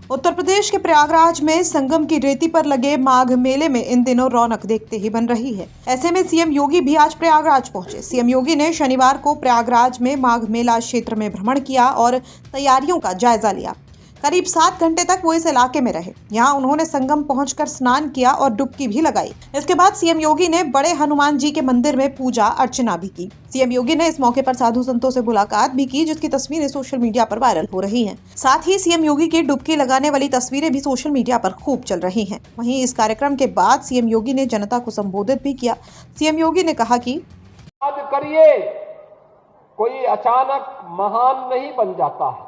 उत्तर प्रदेश के प्रयागराज में संगम की रेती पर लगे माघ मेले में इन दिनों रौनक देखते ही बन रही है। ऐसे में सीएम योगी भी आज प्रयागराज पहुंचे। सीएम योगी ने शनिवार को प्रयागराज में माघ मेला क्षेत्र में भ्रमण किया और तैयारियों का जायजा लिया। करीब 7 घंटे तक वो इस इलाके में रहे। यहाँ उन्होंने संगम पहुंचकर स्नान किया और डुबकी भी लगाई। इसके बाद सीएम योगी ने बड़े हनुमान जी के मंदिर में पूजा अर्चना भी की। सीएम योगी ने इस मौके पर साधु संतों से मुलाकात भी की, जिसकी तस्वीरें सोशल मीडिया पर वायरल हो रही हैं। साथ ही सीएम योगी की डुबकी लगाने वाली तस्वीरें भी सोशल मीडिया पर खूब चल रही हैं। वहीं इस कार्यक्रम के बाद सीएम योगी ने जनता को संबोधित भी किया। सीएम योगी ने कहा कि याद करिए, कोई अचानक महान नहीं बन जाता है।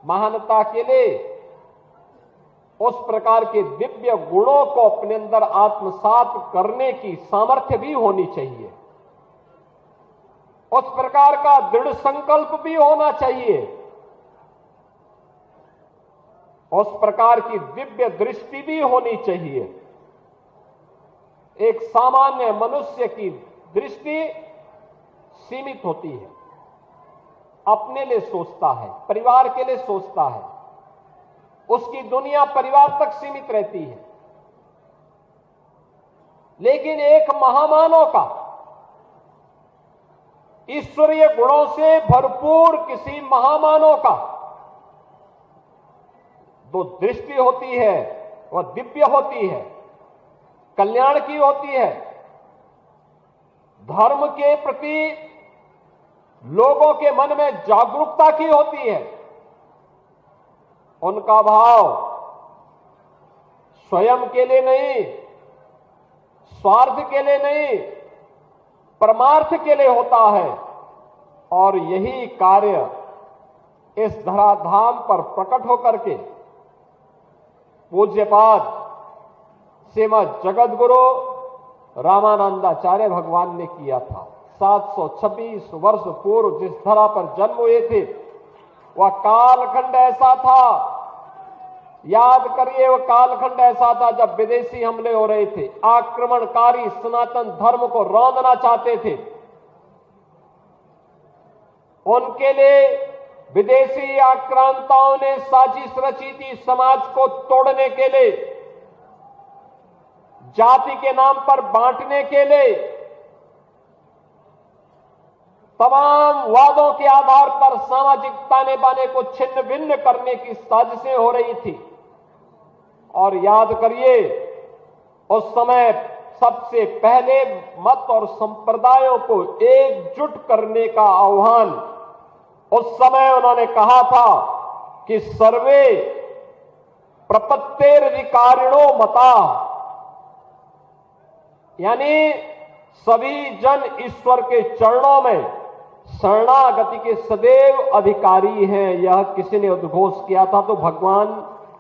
महानता के लिए उस प्रकार के दिव्य गुणों को अपने अंदर आत्मसात करने की सामर्थ्य भी होनी चाहिए। उस प्रकार का दृढ़ संकल्प भी होना चाहिए। उस प्रकार की दिव्य दृष्टि भी होनी चाहिए। एक सामान्य मनुष्य की दृष्टि सीमित होती है, अपने लिए सोचता है, परिवार के लिए सोचता है, उसकी दुनिया परिवार तक सीमित रहती है। लेकिन एक महामानव का ईश्वरीय गुणों से भरपूर किसी महामानव का जो दृष्टि होती है वह दिव्य होती है, कल्याण की होती है, धर्म के प्रति लोगों के मन में जागरूकता की होती है। उनका भाव स्वयं के लिए नहीं, स्वार्थ के लिए नहीं, परमार्थ के लिए होता है। और यही कार्य इस धराधाम पर प्रकट होकर के पूज्यपाद श्रीमद जगतगुरु रामानंदाचार्य भगवान ने किया था। 726 वर्ष पूर्व जिस धरा पर जन्म हुए थे, वह कालखंड ऐसा था, याद करिए, वह कालखंड ऐसा था जब विदेशी हमले हो रहे थे, आक्रमणकारी सनातन धर्म को रौंदना चाहते थे। उनके लिए विदेशी आक्रांताओं ने साजिश रची थी समाज को तोड़ने के लिए, जाति के नाम पर बांटने के लिए। तमाम वादों के आधार पर सामाजिक ताने बाने को छिन्न भिन्न करने की साजिशें हो रही थी। और याद करिए, उस समय सबसे पहले मत और संप्रदायों को एकजुट करने का आह्वान उस समय उन्होंने कहा था कि सर्वे प्रपत्तेरधिकारिणो मता, यानी सभी जन ईश्वर के चरणों में शरणागति के सदैव अधिकारी हैं। यह किसी ने उद्घोष किया था तो भगवान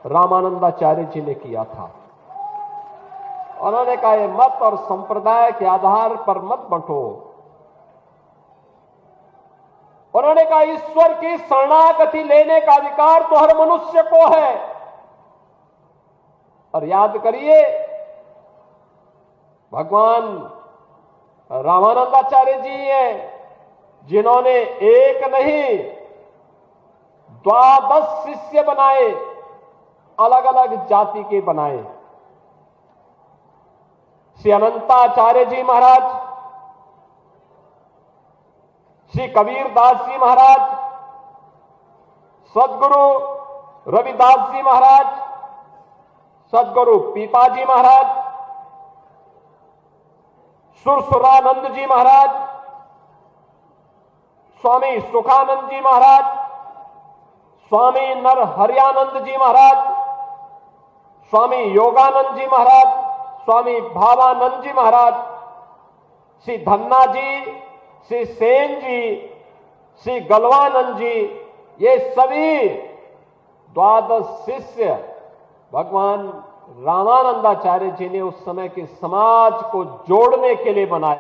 रामानंदाचार्य जी ने किया था। उन्होंने कहा, ये मत और संप्रदाय के आधार पर मत बंटो। उन्होंने कहा, ईश्वर की शरणागति लेने का अधिकार तो हर मनुष्य को है। और याद करिए, भगवान रामानंदाचार्य जी हैं जिन्होंने एक नहीं 12 शिष्य बनाए, अलग अलग जाति के बनाए। श्री अनंताचार्य जी महाराज, श्री कबीरदास जी महाराज, सदगुरु रविदास जी महाराज, सदगुरु पीपाजी महाराज, सुरसुरानंद जी महाराज, स्वामी सुखानंद जी महाराज, स्वामी नरहरियानंद जी महाराज, स्वामी योगानंद जी महाराज, स्वामी भावानंद जी महाराज, श्री धन्ना जी, श्री सेन जी, श्री गलवानंद जी, ये सभी 12 शिष्य भगवान रामानंदाचार्य जी ने उस समय के समाज को जोड़ने के लिए बनाए।